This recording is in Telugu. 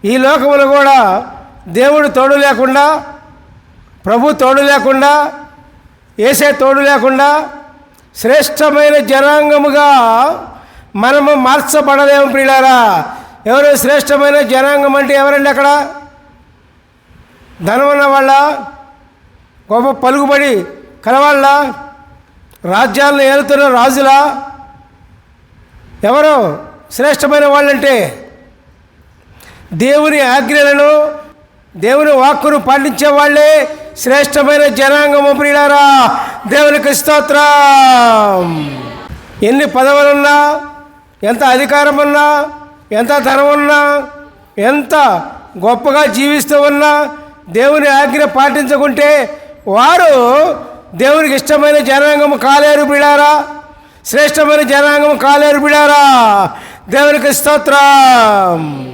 ఈ లోకములో కూడా దేవుడు తోడు లేకుండా, ప్రభు తోడు లేకుండా, యేసే తోడు లేకుండా శ్రేష్టమైన జనాంగముగా మనము మార్చబడలేము ప్రియులారా. ఎవరు శ్రేష్టమైన జనాంగం అంటే ఎవరండి? అక్కడ ధనం ఉన్న వాళ్ళ, గొప్ప పలుకుబడి కలవాళ్ళ, రాజ్యాలను ఏలుతున్న రాజుల? ఎవరు శ్రేష్టమైన వాళ్ళంటే దేవుని ఆజ్ఞలను, దేవుని వాక్కును పాటించే వాళ్ళే శ్రేష్టమైన జనాంగము ప్రియులారా. దేవునికి స్తోత్రం. ఎన్ని పదవులున్నా, ఎంత అధికారం ఉన్నా, ఎంత ధనం ఉన్నా, ఎంత గొప్పగా జీవిస్తూ ఉన్నా దేవుని ఆజ్ఞ పాటించకుంటే వారు దేవునికి ఇష్టమైన జనాంగము కాలేరు బిడారా, శ్రేష్టమైన జనాంగము కాలేరు బిడారా. దేవునికి స్తోత్రం.